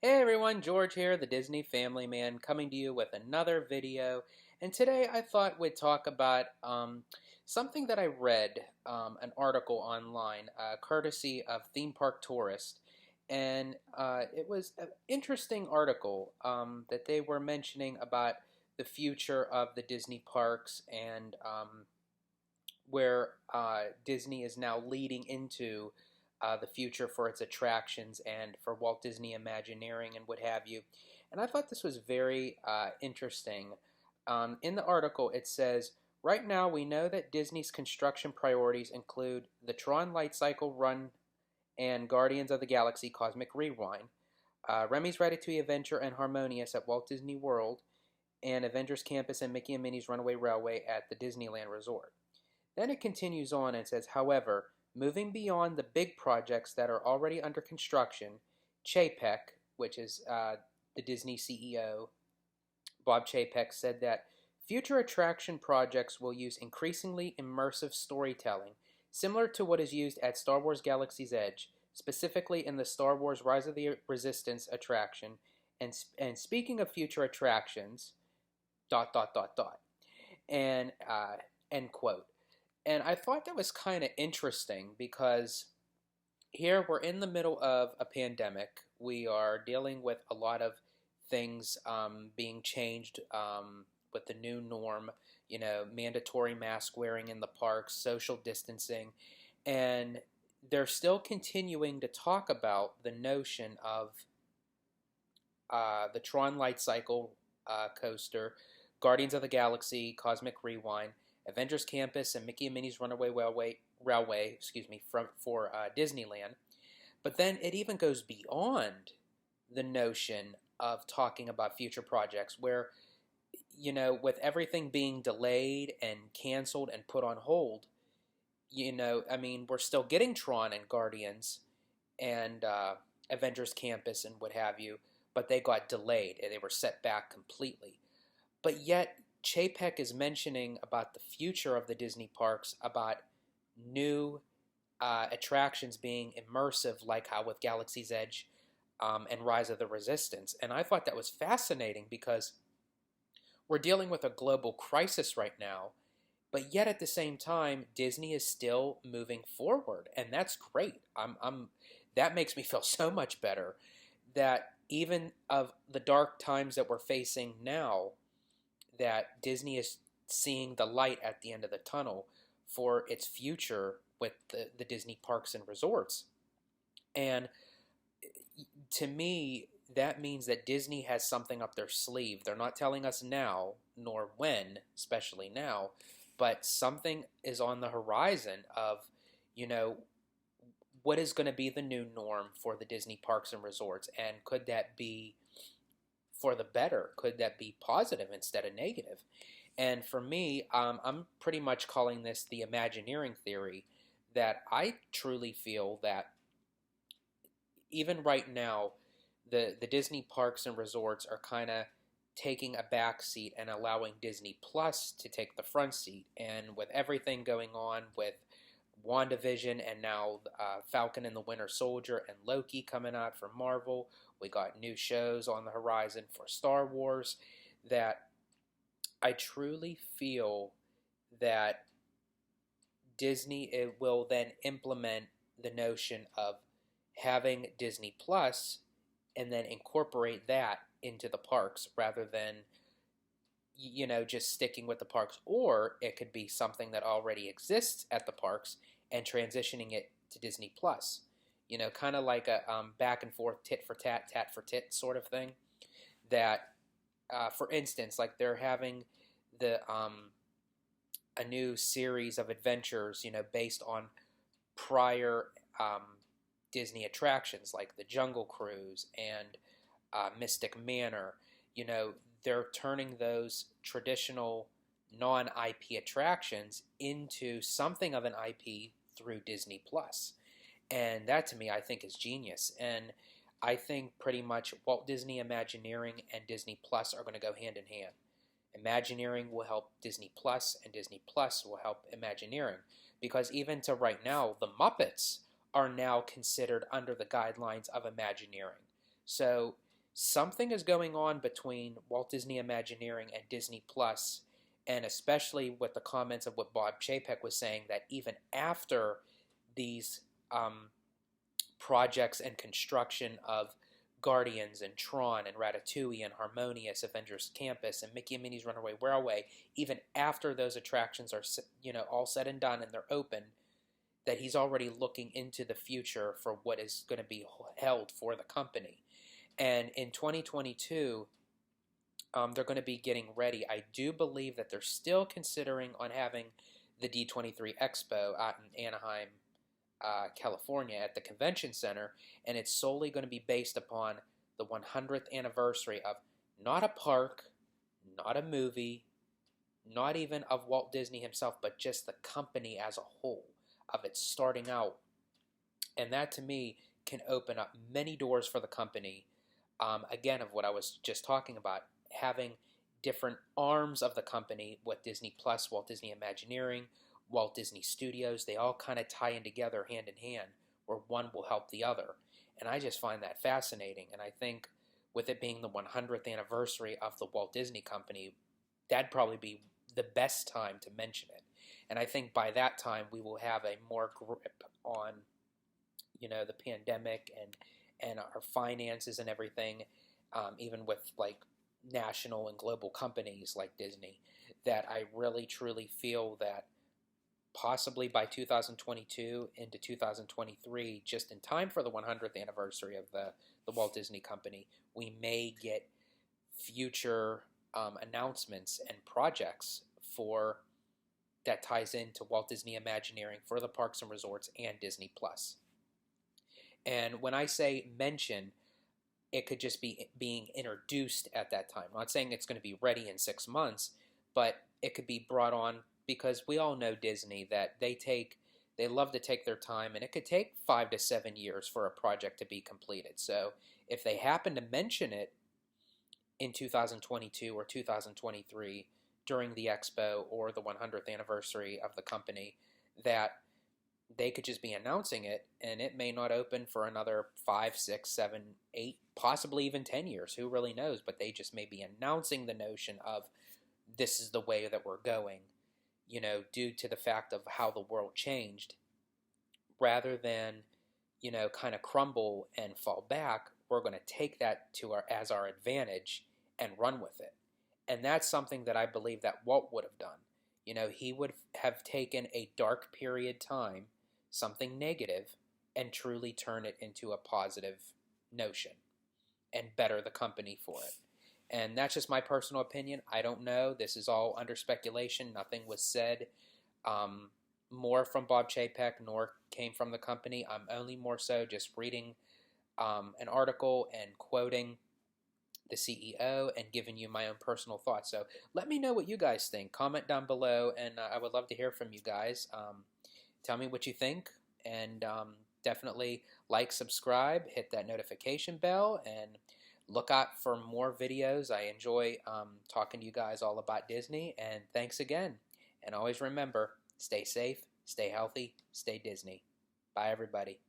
Hey everyone, George here, the Disney Family Man, coming to you with another video. And today I thought we'd talk about something that I read, an article online, courtesy of Theme Park Tourist. And it was an interesting article that they were mentioning about the future of the Disney parks and where Disney is now leading into the future for its attractions and for Walt Disney Imagineering and what have you. And I thought this was very interesting. In the article, it says, right now we know that Disney's construction priorities include the Tron Light Cycle Run and Guardians of the Galaxy Cosmic Rewind, Remy's Ratatouille Adventure and Harmonious at Walt Disney World, and Avengers Campus and Mickey and Minnie's Runaway Railway at the Disneyland Resort. Then it continues on and says, however, moving beyond the big projects that are already under construction, Chapek, which is the Disney CEO, Bob Chapek, said that future attraction projects will use increasingly immersive storytelling, similar to what is used at Star Wars Galaxy's Edge, specifically in the Star Wars Rise of the Resistance attraction. And speaking of future attractions, dot, dot, dot, dot. And end quote. And I thought that was kind of interesting because here we're in the middle of a pandemic. We are dealing with a lot of things being changed with the new norm, mandatory mask wearing in the parks, social distancing, and they're still continuing to talk about the notion of the Tron Light Cycle coaster, Guardians of the Galaxy, Cosmic Rewind, Avengers Campus, and Mickey and Minnie's Runaway Railway, for Disneyland. But then it even goes beyond the notion of talking about future projects where, with everything being delayed and canceled and put on hold, we're still getting Tron and Guardians and Avengers Campus and what have you, but they got delayed and they were set back completely. But yet, Chapek is mentioning about the future of the Disney parks, about new attractions being immersive, like how with Galaxy's Edge and Rise of the Resistance. And I thought that was fascinating because we're dealing with a global crisis right now, but yet at the same time, Disney is still moving forward, and that's great. That makes me feel so much better that even of the dark times that we're facing now, that Disney is seeing the light at the end of the tunnel for its future with the Disney parks and resorts. And to me, that means that Disney has something up their sleeve. They're not telling us now, nor when, especially now, but something is on the horizon of, you know, what is going to be the new norm for the Disney parks and resorts, and could that be for the better? Could that be positive instead of negative? And for me, I'm pretty much calling this the Imagineering Theory, that I truly feel that even right now, the Disney parks and resorts are kind of taking a back seat and allowing Disney Plus to take the front seat. And with everything going on with WandaVision and now Falcon and the Winter Soldier and Loki coming out for Marvel, we got new shows on the horizon for Star Wars, that I truly feel that Disney will then implement the notion of having Disney Plus and then incorporate that into the parks rather than, just sticking with the parks. Or it could be something that already exists at the parks and transitioning it to Disney Plus. Kind of like a back and forth, tit for tat, tat for tit sort of thing. That, for instance, like they're having the a new series of adventures, based on prior Disney attractions like the Jungle Cruise and Mystic Manor. They're turning those traditional non-IP attractions into something of an IP through Disney Plus. And that to me, I think, is genius. And I think pretty much Walt Disney Imagineering and Disney Plus are going to go hand in hand. Imagineering will help Disney Plus, and Disney Plus will help Imagineering. Because even to right now, the Muppets are now considered under the guidelines of Imagineering. So something is going on between Walt Disney Imagineering and Disney Plus, and especially with the comments of what Bob Chapek was saying, that even after these projects and construction of Guardians and Tron and Ratatouille and Harmonious, Avengers Campus and Mickey and Minnie's Runaway Railway, even after those attractions are all said and done and they're open, that he's already looking into the future for what is going to be held for the company. And in 2022, they're going to be getting ready. I do believe that they're still considering on having the D23 Expo out in Anaheim, California at the convention center, and it's solely going to be based upon the 100th anniversary of not a park, not a movie, not even of Walt Disney himself, but just the company as a whole, of it starting out. And that to me can open up many doors for the company. Again, of what I was just talking about, having different arms of the company, what Disney Plus, Walt Disney Imagineering, Walt Disney Studios, they all kind of tie in together hand in hand, where one will help the other. And I just find that fascinating. And I think with it being the 100th anniversary of the Walt Disney Company, that'd probably be the best time to mention it. And I think by that time we will have a more grip on, the pandemic and our finances and everything, even with like national and global companies like Disney, that I really truly feel that possibly by 2022 into 2023, just in time for the 100th anniversary of the Walt Disney Company, we may get future announcements and projects for that ties into Walt Disney Imagineering for the parks and resorts and Disney Plus. And when I say mention, it could just be being introduced at that time. I'm not saying it's going to be ready in 6 months, but it could be brought on, because we all know Disney, that they love to take their time, and it could take 5 to 7 years for a project to be completed. So if they happen to mention it in 2022 or 2023 during the expo or the 100th anniversary of the company, that they could just be announcing it, and it may not open for another 5, 6, 7, 8, possibly even 10 years. Who really knows? But they just may be announcing the notion of this is the way that we're going, due to the fact of how the world changed. Rather than, kind of crumble and fall back, we're going to take that as our advantage and run with it. And that's something that I believe that Walt would have done. He would have taken a dark period time, something negative, and truly turn it into a positive notion and better the company for it. And that's just my personal opinion. I don't know. This is all under speculation. Nothing was said more from Bob Chapek nor came from the company. I'm only more so just reading an article and quoting the CEO and giving you my own personal thoughts. So let me know what you guys think. Comment down below, and I would love to hear from you guys. Tell me what you think, and definitely like, subscribe, hit that notification bell, and look out for more videos. I enjoy talking to you guys all about Disney, and thanks again. And always remember, stay safe, stay healthy, stay Disney. Bye, everybody.